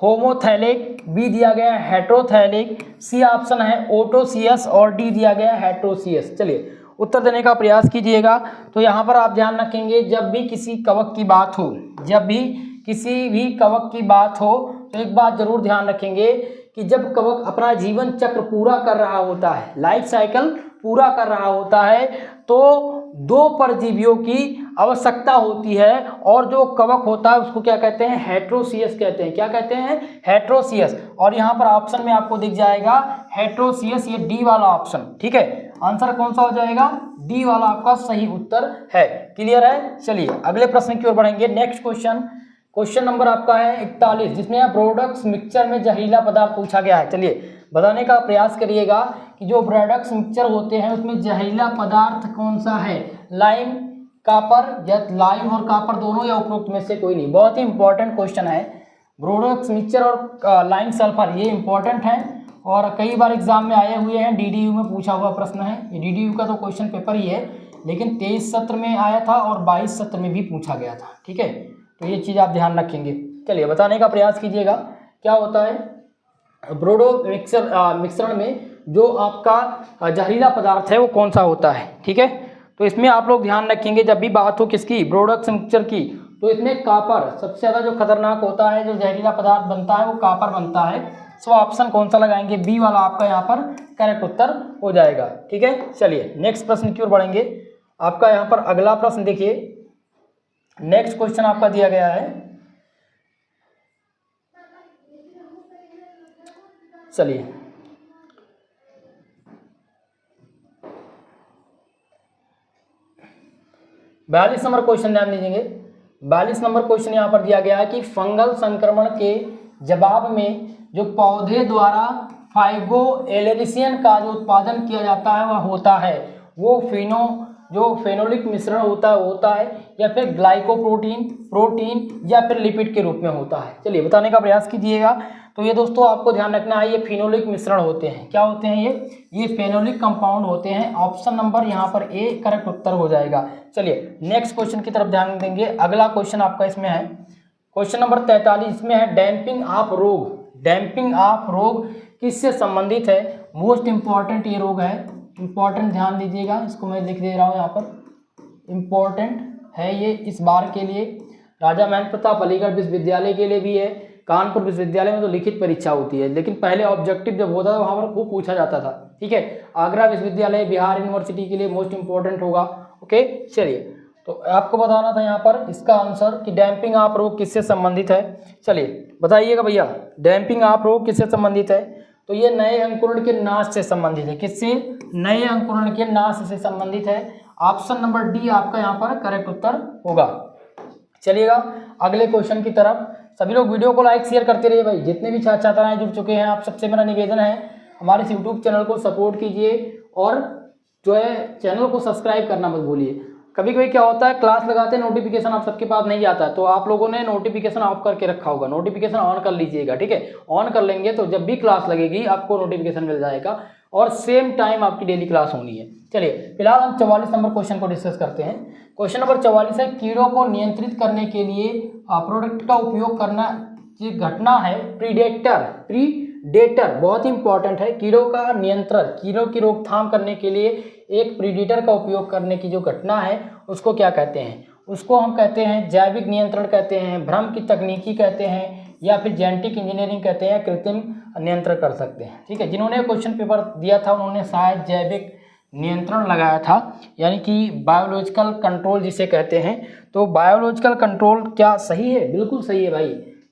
होमोथैलिक, बी दिया गया है हेट्रोथैलिक, सी ऑप्शन है ओटोसियस और डी दिया गया है हेट्रोसियस। चलिए उत्तर देने का प्रयास कीजिएगा। तो यहाँ पर आप ध्यान रखेंगे जब भी किसी कवक की बात हो, जब भी किसी भी कवक की बात हो तो एक बात जरूर ध्यान रखेंगे कि जब कवक अपना जीवन चक्र पूरा कर रहा होता है, लाइफ साइकिल पूरा कर रहा होता है, तो 2 परजीवियों की आवश्यकता होती है। और जो कवक होता है उसको क्या कहते हैं, हेट्रोसियस कहते हैं। क्या कहते हैं, हेट्रोसियस। और यहाँ पर ऑप्शन में आपको दिख जाएगा हेट्रोसियस, ये डी वाला ऑप्शन। ठीक है, आंसर कौन सा हो जाएगा, डी वाला आपका सही उत्तर है। क्लियर है। चलिए अगले प्रश्न की ओर बढ़ेंगे। नेक्स्ट क्वेश्चन नंबर आपका है 41, जिसमें प्रोडक्ट्स मिक्सचर में जहरीला पदार्थ पूछा गया है। चलिए बताने का प्रयास करिएगा कि जो प्रोडक्ट्स मिक्सचर होते हैं उसमें जहरीला पदार्थ कौन सा है, लाइम, कापर, या लाइम और कापर दोनों या उपरोक्त में से कोई नहीं। बहुत ही इंपॉर्टेंट क्वेश्चन है। प्रोडक्ट्स मिक्सचर और लाइम सल्फर ये इंपॉर्टेंट है और कई बार एग्जाम में आए हुए हैं, डीडीयू में पूछा हुआ प्रश्न है। ये डीडीयू का तो क्वेश्चन पेपर ही है, लेकिन 23 सत्र में आया था और 22 सत्र में भी पूछा गया था। ठीक है, तो ये चीज़ आप ध्यान रखेंगे। चलिए बताने का प्रयास कीजिएगा क्या होता है ब्रोडो मिश्रण में जो आपका जहरीला पदार्थ है वो कौन सा होता है। ठीक है, तो इसमें आप लोग ध्यान रखेंगे जब भी बात हो किसकी, प्रोडक्ट्स मिक्सचर की, तो इसमें कापर सबसे ज़्यादा जो खतरनाक होता है, जो जहरीला पदार्थ बनता है वो कापर बनता है। सो ऑप्शन कौन सा लगाएंगे, बी वाला आपका यहाँ पर करेक्ट उत्तर हो जाएगा। ठीक है, चलिए नेक्स्ट प्रश्न की ओर बढ़ेंगे। आपका यहाँ पर अगला प्रश्न देखिए। नेक्स्ट क्वेश्चन आपका दिया गया है चलिए, बयालीस नंबर क्वेश्चन ध्यान दीजिएंगे। 42 नंबर क्वेश्चन यहाँ पर दिया गया है कि फंगल संक्रमण के जवाब में जो पौधे द्वारा फाइगोएलेरिसियन का जो उत्पादन किया जाता है वह होता है, वो जो फेनोलिक मिश्रण होता है या फिर ग्लाइकोप्रोटीन, प्रोटीन या फिर लिपिड के रूप में होता है। चलिए बताने का प्रयास कीजिएगा। तो ये दोस्तों आपको ध्यान रखना है, ये फिनोलिक मिश्रण होते हैं। क्या होते हैं ये फेनोलिक कंपाउंड होते हैं। ऑप्शन नंबर यहाँ पर ए करेक्ट उत्तर हो जाएगा। चलिए नेक्स्ट क्वेश्चन की तरफ ध्यान देंगे। अगला क्वेश्चन आपका इसमें है क्वेश्चन नंबर 43 में है डैम्पिंग ऑफ रोग। डैम्पिंग ऑफ रोग किससे संबंधित है? मोस्ट इंपॉर्टेंट ये रोग है, इंपॉर्टेंट ध्यान दीजिएगा, इसको मैं लिख दे रहा हूँ यहाँ पर, इंपॉर्टेंट है ये इस बार के लिए। राजा महेंद्र प्रताप अलीगढ़ विश्वविद्यालय के लिए भी है। कानपुर विश्वविद्यालय में तो लिखित परीक्षा होती है, लेकिन पहले ऑब्जेक्टिव जब होता था वहाँ पर वो पूछा जाता था। ठीक है, आगरा विश्वविद्यालय, बिहार यूनिवर्सिटी के लिए मोस्ट इंपॉर्टेंट होगा। ओके चलिए, तो आपको बताना था यहाँ पर इसका आंसर कि डैम्पिंग ऑफ रोग किससे संबंधित है। चलिए बताइएगा भैया, डैम्पिंग ऑफ रोग किससे संबंधित है? तो ये नए अंकुरण के नाश से संबंधित है। किससे? नए अंकुरण के नाश से संबंधित है। ऑप्शन नंबर डी आपका यहाँ पर करेक्ट उत्तर होगा। चलिएगा अगले क्वेश्चन की तरफ। सभी लोग वीडियो को लाइक शेयर करते रहिए भाई। जितने भी छात्र छात्राएं जुड़ चुके हैं, आप सबसे मेरा निवेदन है हमारे इस यूट्यूब चैनल को सपोर्ट कीजिए और जो है चैनल को सब्सक्राइब करना मत भूलिए। कभी कभी क्या होता है, क्लास लगाते हैं नोटिफिकेशन आप सबके पास नहीं आता, तो आप लोगों ने नोटिफिकेशन ऑफ करके रखा होगा, नोटिफिकेशन ऑन कर लीजिएगा। ठीक है, ऑन कर लेंगे तो जब भी क्लास लगेगी आपको नोटिफिकेशन मिल जाएगा और सेम टाइम आपकी डेली क्लास होनी है। चलिए फिलहाल हम 44 नंबर क्वेश्चन को डिस्कस करते हैं। क्वेश्चन नंबर 44 है कीड़ों को नियंत्रित करने के लिए प्रोडक्ट का उपयोग करना जो घटना है प्रीडेटर बहुत ही इंपॉर्टेंट है। कीड़ों का नियंत्रण, कीड़ों की रोकथाम करने के लिए एक प्रीडेटर का उपयोग करने की जो घटना है उसको क्या कहते हैं? उसको हम कहते हैं जैविक नियंत्रण कहते हैं, भ्रम की तकनीकी कहते हैं, या फिर जेनेटिक इंजीनियरिंग कहते हैं, कृत्रिम नियंत्रण कर सकते हैं। ठीक है, जिन्होंने क्वेश्चन पेपर दिया था उन्होंने शायद जैविक नियंत्रण लगाया था, यानी कि बायोलॉजिकल कंट्रोल जिसे कहते हैं। तो बायोलॉजिकल कंट्रोल क्या सही है? बिल्कुल सही है भाई,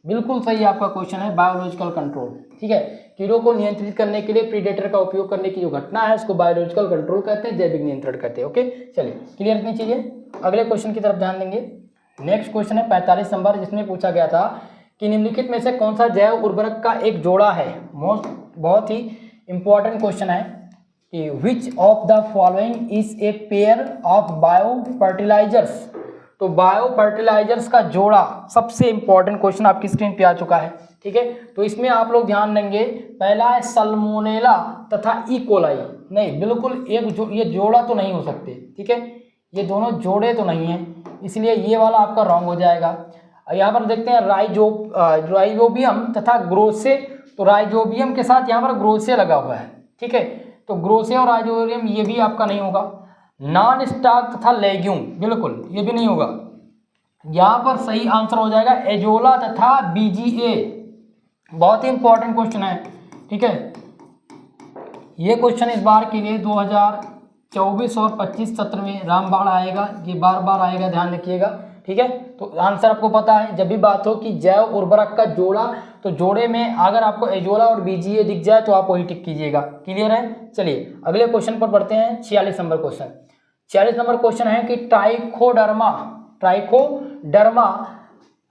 बिल्कुल सही आपका क्वेश्चन है बायोलॉजिकल कंट्रोल। ठीक है, कीड़ों को नियंत्रित करने के लिए प्रीडेटर का उपयोग करने की जो घटना है उसको बायोलॉजिकल कंट्रोल कहते हैं, जैविक नियंत्रण कहते हैं। ओके चलिए क्लियर इतनी चीजें। अगले क्वेश्चन की तरफ ध्यान देंगे। नेक्स्ट क्वेश्चन है 45 नंबर, जिसमें पूछा गया था कि निम्नलिखित में से कौन सा जैव उर्वरक का एक जोड़ा है? बहुत ही इंपॉर्टेंट क्वेश्चन है कि which of the following is a pair of bio fertilizers. तो बायो फर्टिलाइजर्स का जोड़ा सबसे इंपॉर्टेंट क्वेश्चन आपकी स्क्रीन पे आ चुका है। ठीक है, तो इसमें आप लोग ध्यान देंगे, पहला है सल्मोनेला तथा ई कोलाई। नहीं, बिल्कुल ये जोड़ा तो नहीं हो सकते। ठीक है, ये दोनों जोड़े तो नहीं है, इसलिए ये वाला आपका रॉन्ग हो जाएगा। यहाँ पर देखते हैं राइजोबियम तथा ग्रोसे। तो राइजोबियम के साथ यहाँ पर ग्रोसे लगा हुआ है। ठीक है, तो ग्रोसे और राइजोबियम ये भी आपका नहीं होगा। नॉन स्टार्च तथा लेग्यूम, बिल्कुल ये भी नहीं होगा। यहाँ पर सही आंसर हो जाएगा एजोला तथा बीजीए। बहुत ही इंपॉर्टेंट क्वेश्चन है। ठीक है, ये क्वेश्चन इस बार के लिए 2024 और 25 सत्र में रामबाण आएगा, ये बार बार आएगा, ध्यान रखिएगा। ठीक है, तो आंसर आपको पता है, जब भी बात हो कि जैव उर्वरक का जोड़ा, तो जोड़े में अगर आपको एजोला और बीजीए दिख जाए तो आप वही टिक कीजिएगा। क्लियर है? चलिए अगले क्वेश्चन पर बढ़ते हैं। 46 नंबर क्वेश्चन। 46 नंबर क्वेश्चन है कि ट्राइकोडर्मा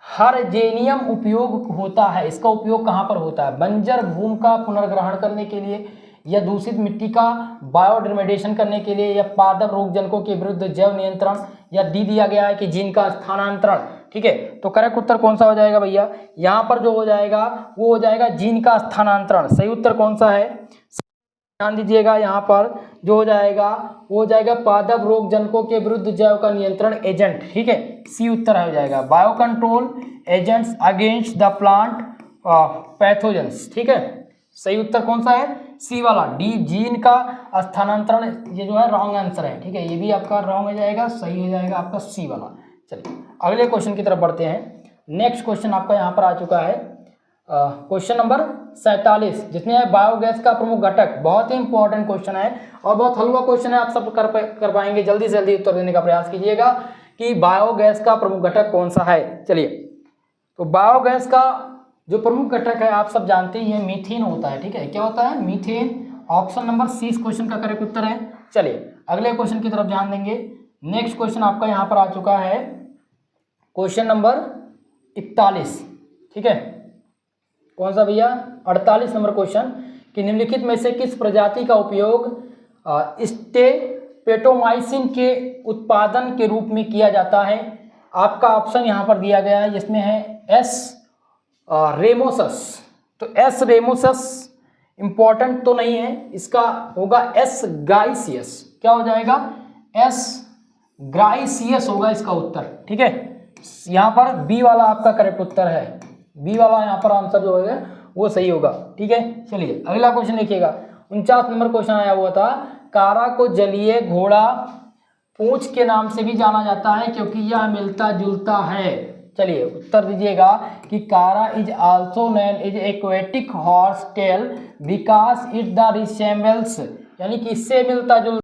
हर्जेनियम उपयोग होता है, इसका उपयोग कहाँ पर होता है? बंजर भूमि का पुनर्ग्रहण करने के लिए, या दूषित मिट्टी का बायोडिग्रेडेशन करने के लिए, या पादप रोगजनकों के विरुद्ध जैव नियंत्रण, या डी दिया गया है कि जीन का स्थानांतरण। ठीक है, तो करेक्ट उत्तर कौन सा हो जाएगा भैया? यहाँ पर जो हो जाएगा वो हो जाएगा जीन का स्थानांतरण। सही उत्तर कौन सा है? ध्यान दीजिएगा, यहाँ पर जो हो जाएगा वो हो जाएगा पादप रोगजनकों के विरुद्ध जैव का नियंत्रण एजेंट। ठीक है, सी उत्तर हो जाएगा, bio control agents against the plant pathogens. ठीक है, सही उत्तर कौन सा है? सी वाला, डी जीन का स्थानांतरण, ये जो है रॉन्ग आंसर है। ठीक है, ये भी आपका रॉन्ग हो जाएगा, सही हो जाएगा आपका सी वाला। चलिए अगले क्वेश्चन की तरफ बढ़ते हैं। नेक्स्ट क्वेश्चन आपका यहाँ पर आ चुका है क्वेश्चन नंबर 47, जिसमें है बायोगैस का प्रमुख घटक। बहुत ही इंपॉर्टेंट क्वेश्चन है और बहुत हलवा क्वेश्चन है, आप सब कर पाएंगे। जल्दी से जल्दी उत्तर देने का प्रयास कीजिएगा कि बायोगैस का प्रमुख घटक कौन सा है। चलिए, तो बायोगैस का जो प्रमुख घटक है आप सब जानते ही हैं, मीथेन होता है। ठीक है, क्या होता है? मीथेन। ऑप्शन नंबर सी इस क्वेश्चन का करेक्ट उत्तर है। चलिए अगले क्वेश्चन की तरफ ध्यान देंगे। नेक्स्ट क्वेश्चन आपका यहाँ पर आ चुका है, क्वेश्चन नंबर 41। ठीक है, कौन सा भैया? 48 नंबर क्वेश्चन कि निम्नलिखित में से किस प्रजाति का उपयोग स्टेपेटोमाइसिन के उत्पादन के रूप में किया जाता है? आपका ऑप्शन यहाँ पर दिया गया है, जिसमें है एस रेमोसस। तो एस रेमोसस इंपॉर्टेंट तो नहीं है, इसका होगा एस ग्राइसियस। क्या हो जाएगा? एस ग्राइसियस होगा इसका उत्तर। ठीक है, यहाँ पर बी वाला आपका करेक्ट उत्तर है। बी वाला यहाँ पर आंसर जो है वो सही होगा। ठीक है, चलिए अगला क्वेश्चन देखिएगा। 49 नंबर क्वेश्चन आया हुआ था, कारा को जलीय घोड़ा पूंछ के नाम से भी जाना जाता है क्योंकि यह मिलता जुलता है। चलिए उत्तर दीजिएगा कि Chara is also known is aquatic horse tail because it the resembles, यानी कि इससे मिलता जुलता